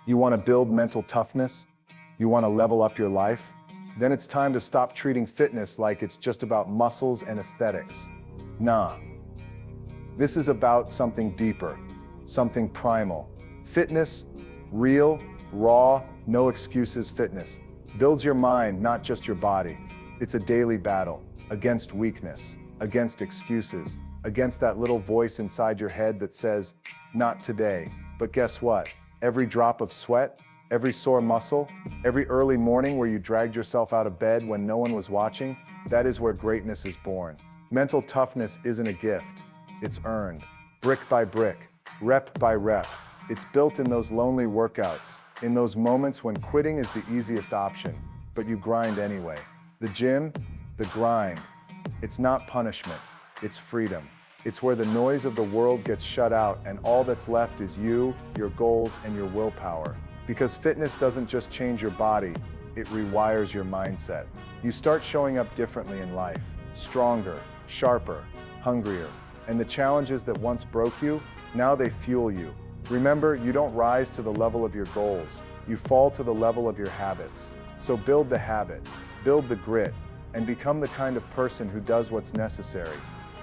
You want to build mental toughness? You want to level up your life? Then it's time to stop treating fitness like it's just about muscles and aesthetics. Nah. This is about something deeper, something primal. Fitness, real, raw, no excuses fitness, builds your mind, not just your body. It's a daily battle against weakness, against excuses, against that little voice inside your head that says, not today. But guess what? Every drop of sweat, every sore muscle, every early morning where you dragged yourself out of bed when no one was watching, that is where greatness is born. Mental toughness isn't a gift. It's earned, brick by brick, rep by rep. It's built in those lonely workouts, in those moments when quitting is the easiest option, but you grind anyway. The gym, the grind, it's not punishment, it's freedom. It's where the noise of the world gets shut out and all that's left is you, your goals, and your willpower. Because fitness doesn't just change your body, it rewires your mindset. You start showing up differently in life, stronger, sharper, hungrier. And the challenges that once broke you, now they fuel you. Remember, you don't rise to the level of your goals, you fall to the level of your habits. So build the habit, build the grit, and become the kind of person who does what's necessary,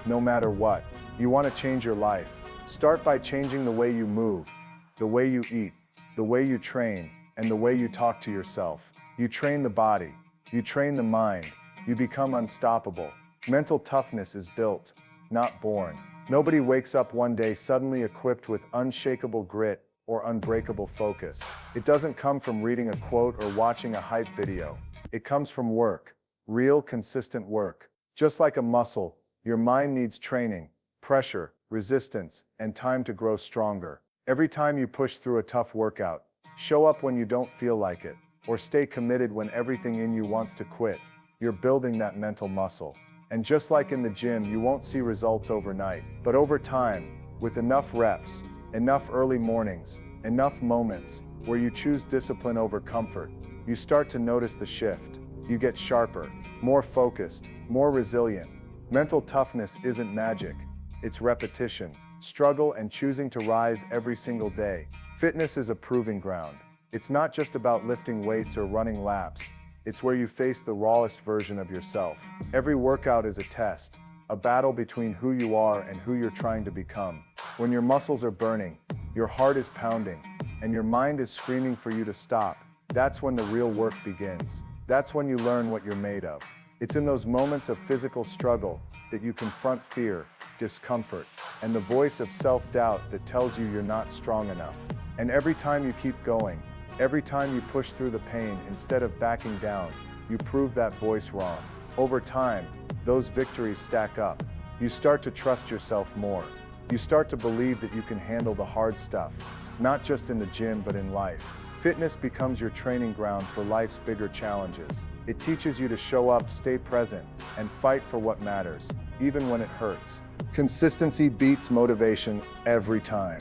no matter what. You want to change your life? Start by changing the way you move, the way you eat, the way you train, and the way you talk to yourself. You train the body, you train the mind, you become unstoppable. Mental toughness is built, not born. Nobody wakes up one day suddenly equipped with unshakable grit or unbreakable focus. It doesn't come from reading a quote or watching a hype video. It comes from work, real, consistent work. Just like a muscle, your mind needs training, pressure, resistance, and time to grow stronger. Every time you push through a tough workout, show up when you don't feel like it, or stay committed when everything in you wants to quit. You're building that mental muscle. And just like in the gym, you won't see results overnight. But over time, with enough reps, enough early mornings, enough moments where you choose discipline over comfort, you start to notice the shift. You get sharper, more focused, more resilient. Mental toughness isn't magic. It's repetition, struggle, and choosing to rise every single day. Fitness is a proving ground. It's not just about lifting weights or running laps. It's where you face the rawest version of yourself. Every workout is a test, a battle between who you are and who you're trying to become. When your muscles are burning, your heart is pounding, and your mind is screaming for you to stop, that's when the real work begins. That's when you learn what you're made of. It's in those moments of physical struggle that you confront fear, discomfort, and the voice of self-doubt that tells you you're not strong enough. And every time you keep going, every time you push through the pain instead of backing down, you prove that voice wrong. Over time, those victories stack up. You start to trust yourself more. You start to believe that you can handle the hard stuff, not just in the gym but in life. Fitness becomes your training ground for life's bigger challenges. It teaches you to show up, stay present, and fight for what matters, even when it hurts. Consistency beats motivation every time.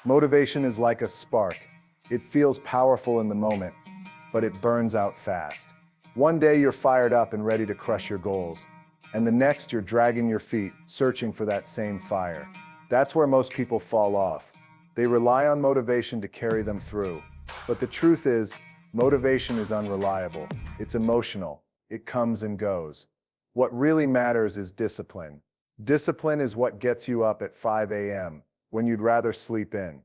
Motivation is like a spark. It feels powerful in the moment, but it burns out fast. One day you're fired up and ready to crush your goals, and the next you're dragging your feet, searching for that same fire. That's where most people fall off. They rely on motivation to carry them through. But the truth is, motivation is unreliable. It's emotional. It comes and goes. What really matters is discipline. Discipline is what gets you up at 5 a.m. when you'd rather sleep in.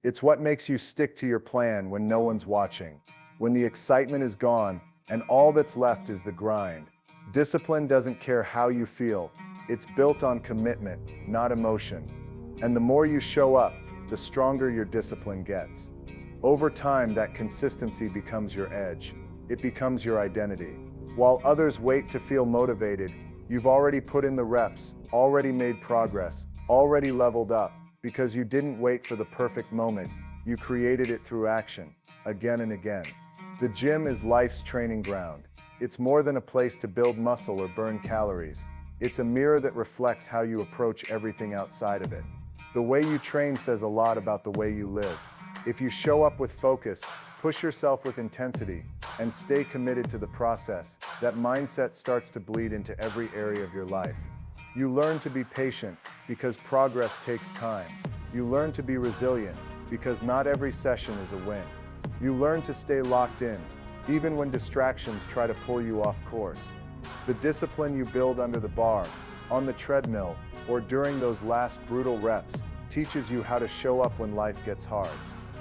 It's what makes you stick to your plan when no one's watching, when the excitement is gone and all that's left is the grind. Discipline doesn't care how you feel. It's built on commitment, not emotion. And the more you show up, the stronger your discipline gets. Over time, that consistency becomes your edge. It becomes your identity. While others wait to feel motivated, you've already put in the reps, already made progress, already leveled up. Because you didn't wait for the perfect moment, you created it through action, again and again. The gym is life's training ground. It's more than a place to build muscle or burn calories. It's a mirror that reflects how you approach everything outside of it. The way you train says a lot about the way you live. If you show up with focus, push yourself with intensity, and stay committed to the process, that mindset starts to bleed into every area of your life. You learn to be patient because progress takes time. You learn to be resilient because not every session is a win. You learn to stay locked in, even when distractions try to pull you off course. The discipline you build under the bar, on the treadmill, or during those last brutal reps teaches you how to show up when life gets hard.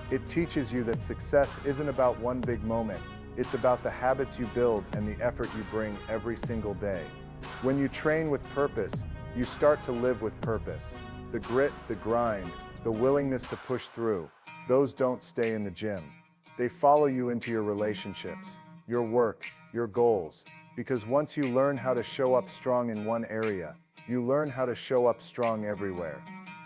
It teaches you that success isn't about one big moment, it's about the habits you build and the effort you bring every single day. When you train with purpose, you start to live with purpose. The grit, the grind, the willingness to push through, those don't stay in the gym. They follow you into your relationships, your work, your goals, because once you learn how to show up strong in one area, you learn how to show up strong everywhere.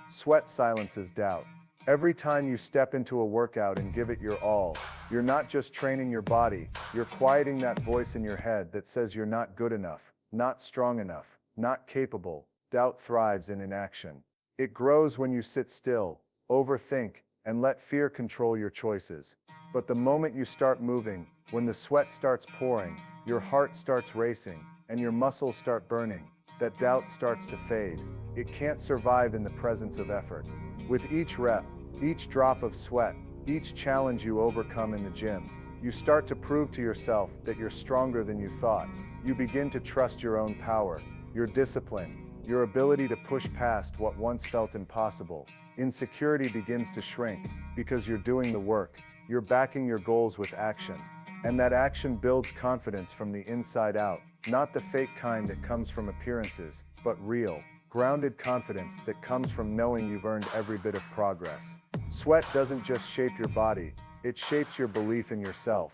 Sweat silences doubt. Every time you step into a workout and give it your all, you're not just training your body, you're quieting that voice in your head that says you're not good enough, not strong enough, not capable. Doubt thrives in inaction. It grows when you sit still, overthink, and let fear control your choices. But the moment you start moving, when the sweat starts pouring, your heart starts racing, and your muscles start burning, that doubt starts to fade. It can't survive in the presence of effort. With each rep, each drop of sweat, each challenge you overcome in the gym, you start to prove to yourself that you're stronger than you thought. You begin to trust your own power, your discipline, your ability to push past what once felt impossible. Insecurity begins to shrink because you're doing the work, you're backing your goals with action. And that action builds confidence from the inside out, not the fake kind that comes from appearances, but real, grounded confidence that comes from knowing you've earned every bit of progress. Sweat doesn't just shape your body, it shapes your belief in yourself.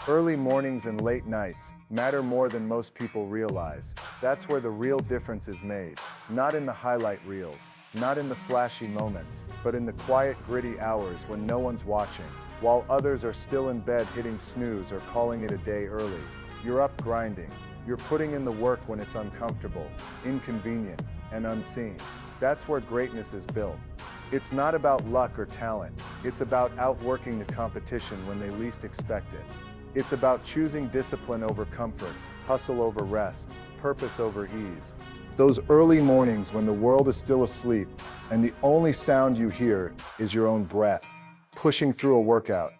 Early mornings and late nights matter more than most people realize. That's where the real difference is made. Not in the highlight reels, not in the flashy moments, but in the quiet, gritty hours when no one's watching, while others are still in bed hitting snooze or calling it a day early. You're up grinding. You're putting in the work when it's uncomfortable, inconvenient, and unseen. That's where greatness is built. It's not about luck or talent. It's about outworking the competition when they least expect it. It's about choosing discipline over comfort, hustle over rest, purpose over ease. Those early mornings when the world is still asleep and the only sound you hear is your own breath, pushing through a workout,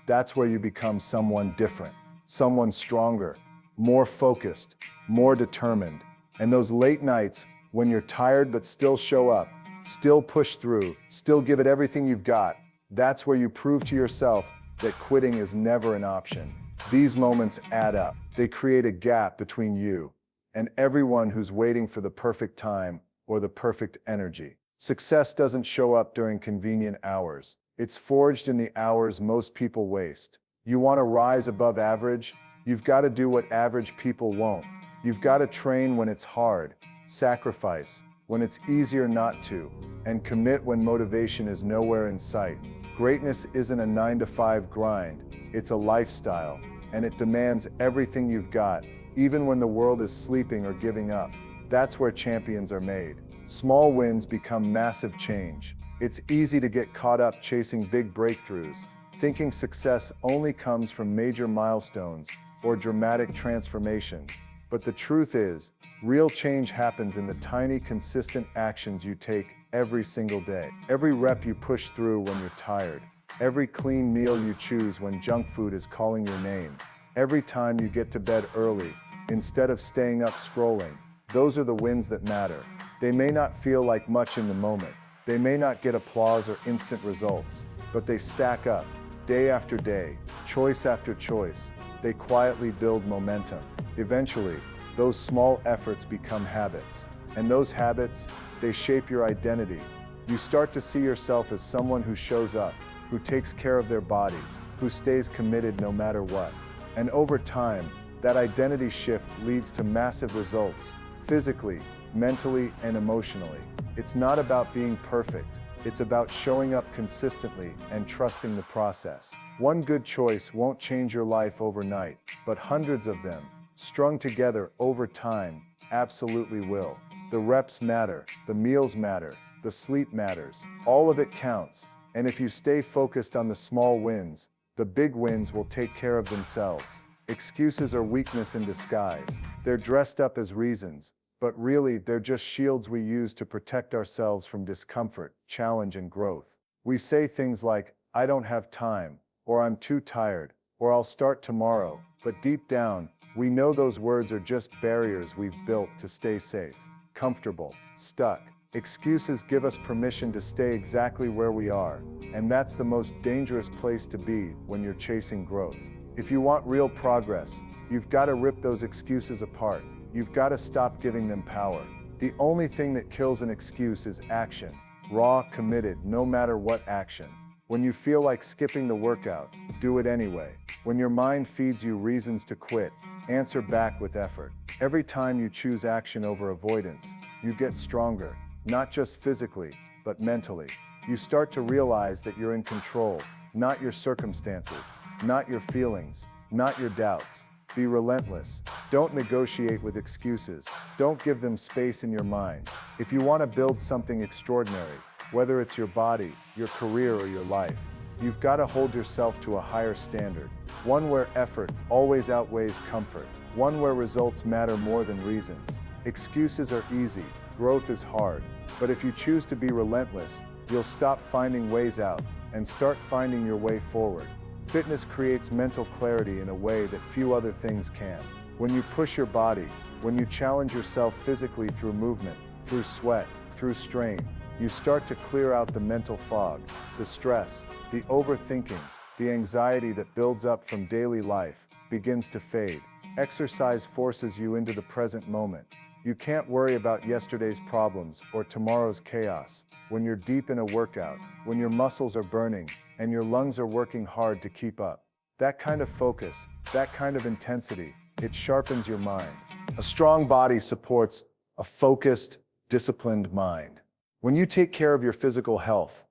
that's where you become someone different, someone stronger, more focused, more determined. And those late nights when you're tired but still show up, still push through, still give it everything you've got, that's where you prove to yourself that quitting is never an option. These moments add up. They create a gap between you and everyone who's waiting for the perfect time or the perfect energy. Success doesn't show up during convenient hours. It's forged in the hours most people waste. You want to rise above average? You've got to do what average people won't. You've got to train when it's hard, sacrifice when it's easier not to, and commit when motivation is nowhere in sight. Greatness isn't a 9-to-5 grind, it's a lifestyle, and it demands everything you've got, even when the world is sleeping or giving up. That's where champions are made. Small wins become massive change. It's easy to get caught up chasing big breakthroughs, thinking success only comes from major milestones or dramatic transformations. But the truth is, real change happens in the tiny, consistent actions you take every single day. Every rep you push through when you're tired. Every clean meal you choose when junk food is calling your name. Every time you get to bed early, instead of staying up scrolling. Those are the wins that matter. They may not feel like much in the moment. They may not get applause or instant results, but they stack up, day after day, choice after choice. They quietly build momentum. Eventually, those small efforts become habits. And those habits, they shape your identity. You start to see yourself as someone who shows up, who takes care of their body, who stays committed no matter what. And over time, that identity shift leads to massive results, physically, mentally, and emotionally. It's not about being perfect. It's about showing up consistently and trusting the process. One good choice won't change your life overnight, but hundreds of them, strung together over time, absolutely will. The reps matter, the meals matter, the sleep matters. All of it counts. And if you stay focused on the small wins, the big wins will take care of themselves. Excuses are weakness in disguise. They're dressed up as reasons, but really they're just shields we use to protect ourselves from discomfort, challenge, and growth. We say things like, "I don't have time," or I'm too tired, or I'll start tomorrow. But deep down, we know those words are just barriers we've built to stay safe, comfortable, stuck. Excuses give us permission to stay exactly where we are, and that's the most dangerous place to be when you're chasing growth. If you want real progress, you've got to rip those excuses apart. You've got to stop giving them power. The only thing that kills an excuse is action. Raw, committed, no matter what action. When you feel like skipping the workout, do it anyway. When your mind feeds you reasons to quit, answer back with effort. Every time you choose action over avoidance, you get stronger, not just physically, but mentally. You start to realize that you're in control, not your circumstances, not your feelings, not your doubts. Be relentless. Don't negotiate with excuses. Don't give them space in your mind. If you want to build something extraordinary, whether it's your body, your career, or your life, you've got to hold yourself to a higher standard. One where effort always outweighs comfort. One where results matter more than reasons. Excuses are easy, growth is hard. But if you choose to be relentless, you'll stop finding ways out and start finding your way forward. Fitness creates mental clarity in a way that few other things can. When you push your body, when you challenge yourself physically through movement, through sweat, through strain, you start to clear out the mental fog, the stress, the overthinking, the anxiety that builds up from daily life begins to fade. Exercise forces you into the present moment. You can't worry about yesterday's problems or tomorrow's chaos. When you're deep in a workout, when your muscles are burning, and your lungs are working hard to keep up. That kind of focus, that kind of intensity, it sharpens your mind. A strong body supports a focused, disciplined mind. When you take care of your physical health,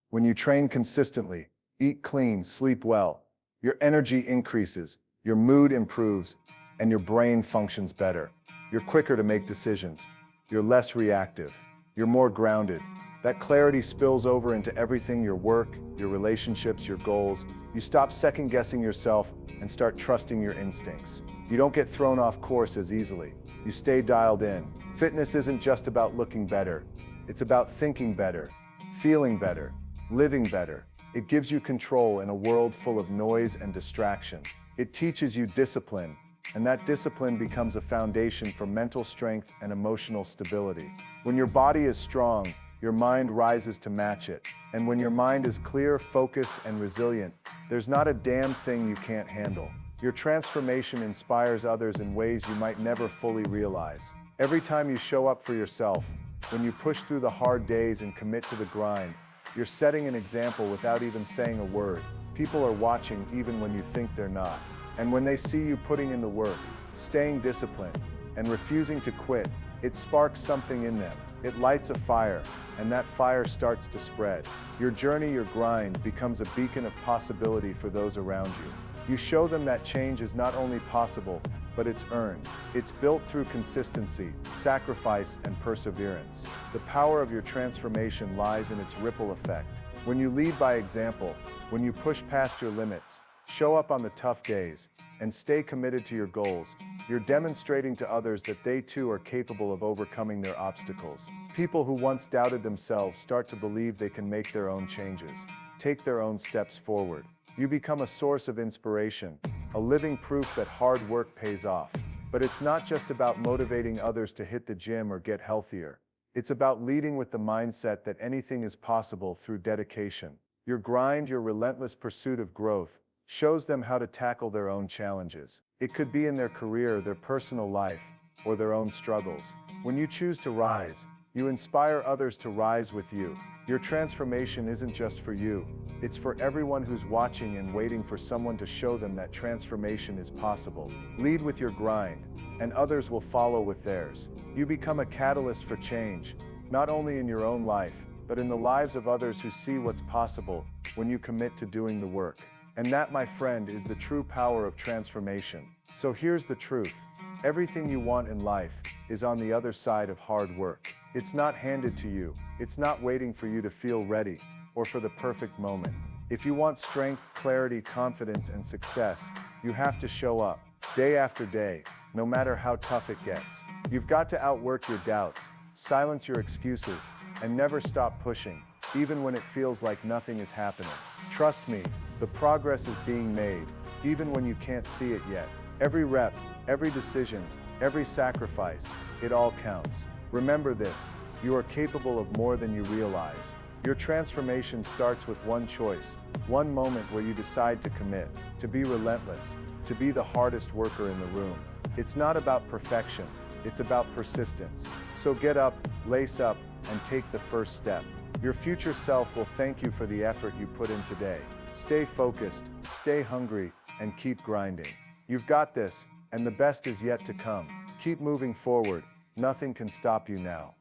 when you train consistently, eat clean, sleep well, your energy increases, your mood improves, and your brain functions better. You're quicker to make decisions. You're less reactive. You're more grounded. That clarity spills over into everything: your work, your relationships, your goals. You stop second-guessing yourself and start trusting your instincts. You don't get thrown off course as easily. You stay dialed in. Fitness isn't just about looking better. It's about thinking better, feeling better, living better. It gives you control in a world full of noise and distraction. It teaches you discipline, and that discipline becomes a foundation for mental strength and emotional stability. When your body is strong, your mind rises to match it. And when your mind is clear, focused, and resilient, there's not a damn thing you can't handle. Your transformation inspires others in ways you might never fully realize. Every time you show up for yourself, when you push through the hard days and commit to the grind, you're setting an example without even saying a word. People are watching even when you think they're not. And when they see you putting in the work, staying disciplined, and refusing to quit, it sparks something in them. It lights a fire, and that fire starts to spread. Your journey, your grind, becomes a beacon of possibility for those around you. You show them that change is not only possible, but it's earned. It's built through consistency, sacrifice, and perseverance. The power of your transformation lies in its ripple effect. When you lead by example, when you push past your limits, show up on the tough days, and stay committed to your goals, you're demonstrating to others that they too are capable of overcoming their obstacles. People who once doubted themselves start to believe they can make their own changes, take their own steps forward. You become a source of inspiration, a living proof that hard work pays off. But it's not just about motivating others to hit the gym or get healthier. It's about leading with the mindset that anything is possible through dedication. Your grind, your relentless pursuit of growth, shows them how to tackle their own challenges. It could be in their career, their personal life, or their own struggles. When you choose to rise, you inspire others to rise with you. Your transformation isn't just for you, it's for everyone who's watching and waiting for someone to show them that transformation is possible. Lead with your grind, and others will follow with theirs. You become a catalyst for change, not only in your own life, but in the lives of others who see what's possible when you commit to doing the work. And that, my friend, is the true power of transformation. So here's the truth. Everything you want in life is on the other side of hard work. It's not handed to you. It's not waiting for you to feel ready or for the perfect moment. If you want strength, clarity, confidence, and success, you have to show up day after day, no matter how tough it gets. You've got to outwork your doubts, silence your excuses, and never stop pushing, even when it feels like nothing is happening. Trust me, The progress is being made, even when you can't see it yet. Every rep, every decision, every sacrifice, it all counts. Remember this, you are capable of more than you realize. Your transformation starts with one choice, one moment where you decide to commit, to be relentless, to be the hardest worker in the room. It's not about perfection, it's about persistence. So get up, lace up, and take the first step. Your future self will thank you for the effort you put in today. Stay focused, stay hungry, and keep grinding. You've got this, and the best is yet to come. Keep moving forward, nothing can stop you now.